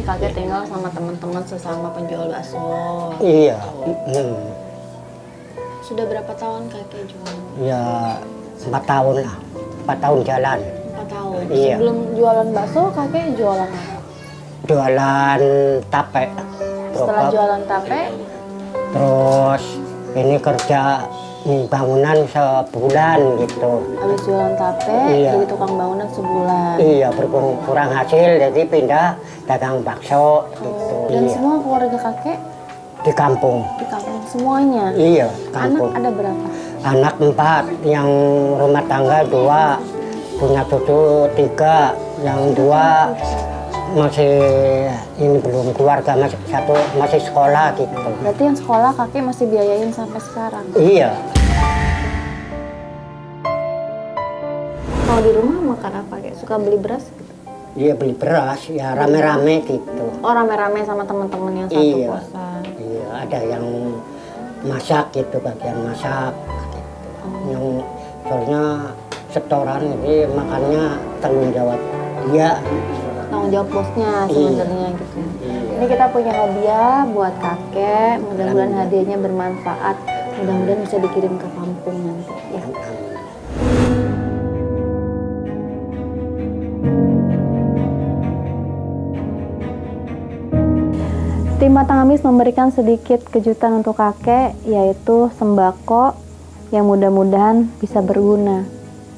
kakek tinggal sama teman-teman sesama penjual bakso. Iya. Sudah berapa tahun kakek jualan? Ya 4 tahun lah. 4 tahun jalan. 4 tahun. Iya. Sebelum jualan bakso kakek jualan apa? Jualan tape. Setelah jualan tape, Terus ini kerja bangunan sebulan gitu. habis jualan tape Iya. jadi tukang bangunan sebulan. Iya, kurang hasil jadi pindah dagang bakso gitu. Dan Iya. semua keluarga kakek Di kampung. di kampung semuanya. Iya, Anak kampung. ada berapa? Anak 4, yang rumah tangga 2, punya cucu 3, yang 2 masih ini belum keluarga, masih 1 masih sekolah gitu. Berarti yang sekolah kakek masih biayain sampai sekarang. Iya. Kalau di rumah makan apa kayak suka beli beras? Iya, beli beras ya rame-rame gitu. Oh, rame-rame sama teman-teman yang satu Iya. kosan. Iya, ada yang masak gitu, bagian masak gitu. Yang soalnya setoran jadi makannya tanggung jawab dia. Tanggung jawab bosnya sebenarnya gitu. Iya. Ini kita punya hadiah buat kakek. Mudah-mudahan hadiahnya bermanfaat. Mudah-mudahan bisa dikirim ke kampung nanti. Ya. Tim Batang Amis memberikan sedikit kejutan untuk kakek, yaitu sembako yang mudah-mudahan bisa berguna.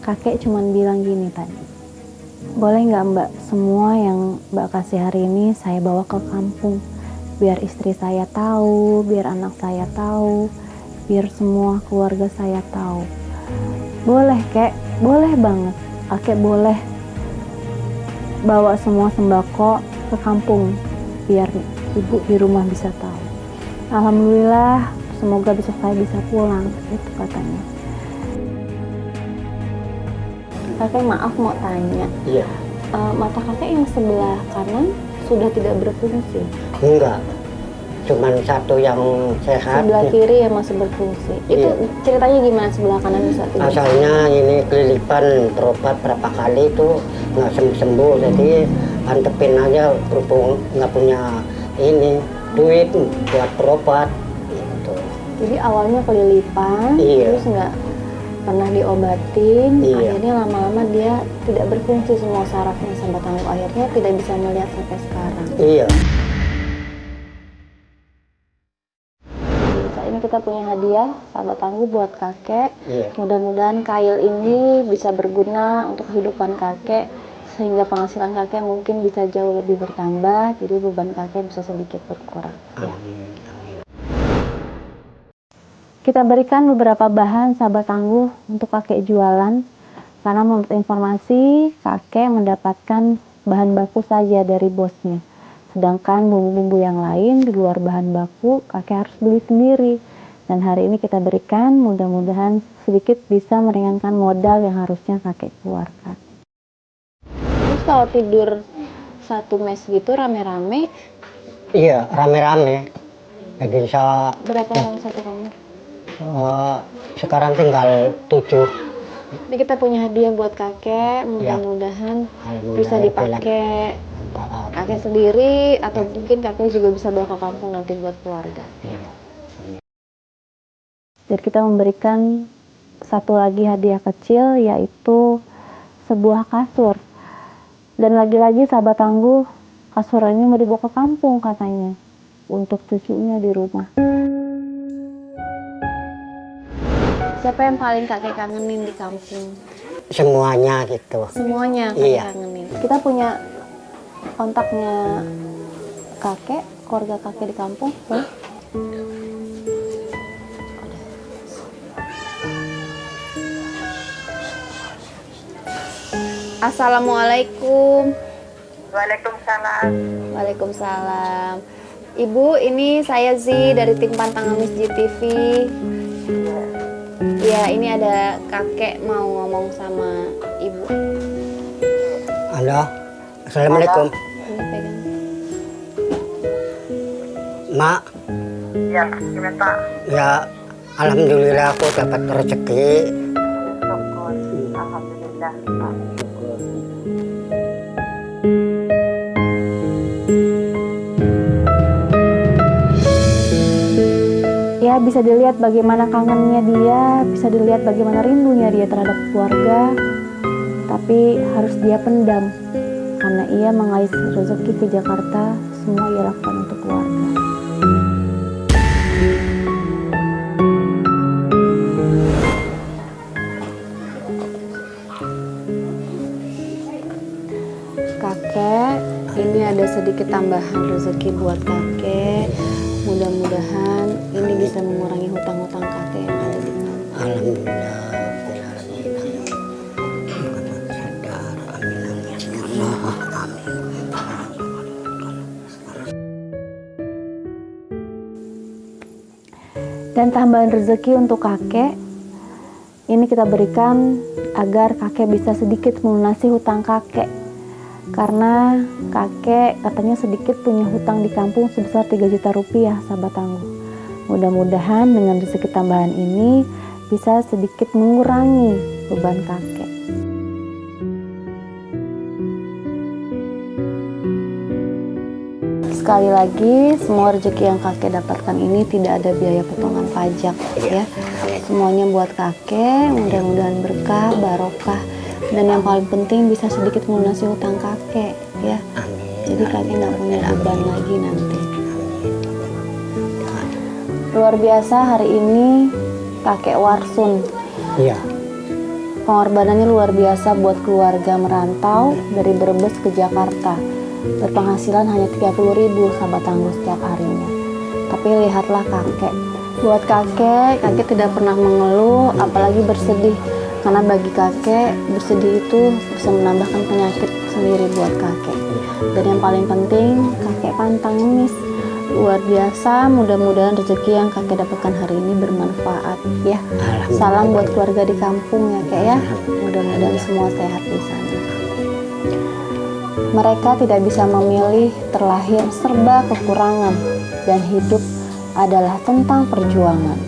Kakek cuman bilang gini tadi, boleh nggak mbak, semua yang mbak kasih hari ini saya bawa ke kampung, biar istri saya tahu, biar anak saya tahu, biar semua keluarga saya tahu. Boleh kek, boleh banget, kakek boleh bawa semua sembako ke kampung, biar ibu di rumah bisa tahu. Alhamdulillah, semoga besok saya bisa pulang, itu katanya. Kakek maaf mau tanya, Iya. mata kakek yang sebelah kanan sudah tidak berfungsi. Enggak. Cuman 1 yang sehat. Sebelah kiri yang masih berfungsi. Itu Iya. ceritanya gimana sebelah kanan bisa tidak? Asalnya ini kelilipan, berobat berapa kali itu nggak sembuh-sembuh, jadi antepin aja berhubung nggak punya ini duit buat berobat gitu. Jadi awalnya kelilipan, Iya. terus nggak pernah diobatin, Iya. akhirnya lama-lama dia tidak berfungsi semua sarafnya sahabat tangguh, akhirnya tidak bisa melihat sampai sekarang. Iya. Saat ini kita punya hadiah sahabat tangguh buat kakek. Iya. Mudah-mudahan kail ini bisa berguna untuk kehidupan kakek, sehingga penghasilan kakek mungkin bisa jauh lebih bertambah, jadi beban kakek bisa sedikit berkurang. Ya. Amin. Kita berikan beberapa bahan sahabat tangguh untuk kakek jualan, karena menurut informasi kakek mendapatkan bahan baku saja dari bosnya, sedangkan bumbu-bumbu yang lain di luar bahan baku kakek harus beli sendiri. Dan hari ini kita berikan, mudah-mudahan sedikit bisa meringankan modal yang harusnya kakek keluarkan. Terus kalau tidur satu mes gitu rame-rame, Iya, rame-rame. Jadi bisa berapa orang satu kamar? sekarang tinggal 7. Ini kita punya hadiah buat kakek, mudah-mudahan bisa dipakai kakek sendiri atau mungkin kakek juga bisa bawa ke kampung nanti buat keluarga. Dan kita memberikan satu lagi hadiah kecil, yaitu sebuah kasur. Dan lagi-lagi sahabat tangguh, kasur ini mau dibawa ke kampung katanya untuk cucunya di rumah. Siapa yang paling kakek kangenin di kampung? Semuanya gitu. Semuanya kakek Iya. kangenin. Kita punya kontaknya kakek, keluarga kakek di kampung, boleh? Assalamualaikum. Waalaikumsalam. Waalaikumsalam. Ibu, ini saya Zi dari tim Pantang Amis GTV. Ya, ini ada kakek mau ngomong sama ibu. Halo. Assalamualaikum. Ini pegang. Mak, Ya, gimana Pak? ya alhamdulillah aku dapat rezeki. Syukur. Alhamdulillah Pak. bisa dilihat bagaimana kangennya dia, bisa dilihat bagaimana rindunya dia terhadap keluarga, tapi harus dia pendam karena ia mengais rezeki ke Jakarta, semua ia lakukan untuk keluarga. Kakek, ini ada sedikit tambahan rezeki buat kakek. Mudah-mudahan ini bisa mengurangi hutang-hutang kakek yang ada di sana. Alhamdulillah. Sadar. Amin. Amin. Ya Allah. Amin. Dan tambahan rezeki untuk kakek, ini kita berikan agar kakek bisa sedikit melunasi hutang kakek. Karena kakek katanya sedikit punya hutang di kampung sebesar 3 juta rupiah, sahabat tangguh. Mudah-mudahan dengan rezeki tambahan ini bisa sedikit mengurangi beban kakek. Sekali lagi, semua rezeki yang kakek dapatkan ini tidak ada biaya potongan pajak ya. Semuanya buat kakek, mudah-mudahan berkah, barokah, dan yang paling penting bisa sedikit melunasi hutang kakek ya. Jadi kakek nggak punya beban lagi nanti. Luar biasa hari ini kakek Warsun. Iya. Pengorbanannya luar biasa buat keluarga merantau dari Brebes ke Jakarta. Berpenghasilan hanya 30.000 sahabat tangguh setiap harinya. Tapi lihatlah kakek. Buat kakek tidak pernah mengeluh, apalagi bersedih. Karena bagi kakek, bersedih itu bisa menambahkan penyakit sendiri buat kakek. Dan yang paling penting, kakek pantang ngemis. Luar biasa, mudah-mudahan rezeki yang kakek dapatkan hari ini bermanfaat ya. Salam buat keluarga di kampung ya kek ya. Mudah-mudahan semua sehat di sana. Mereka tidak bisa memilih, terlahir serba kekurangan, dan hidup adalah tentang perjuangan.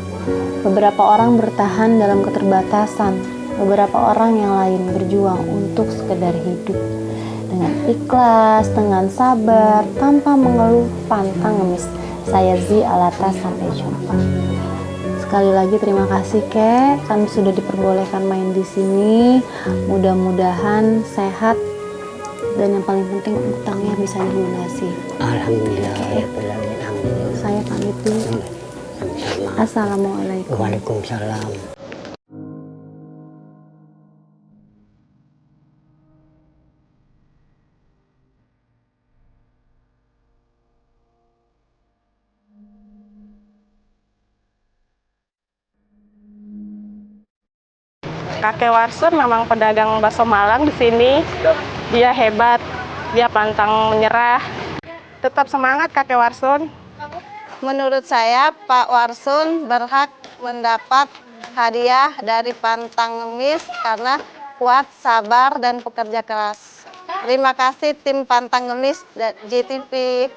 Beberapa orang bertahan dalam keterbatasan, beberapa orang yang lain berjuang untuk sekedar hidup. Dengan ikhlas, dengan sabar, tanpa mengeluh, pantang ngemis. Saya Zi Alatas, sampai jumpa. Sekali lagi terima kasih kek, kami sudah diperbolehkan main di sini. Mudah-mudahan sehat. Dan yang paling penting utangnya bisa dilunasi. Alhamdulillah. Saya pamit dulu. Assalamualaikum. Waalaikumsalam. Kakek Warsun memang pedagang bakso Malang di sini. Dia hebat, dia pantang menyerah. Tetap semangat Kakek Warsun. Menurut saya Pak Warsun berhak mendapat hadiah dari pantang ngemis karena kuat, sabar, dan pekerja keras. Terima kasih tim pantang ngemis GTV.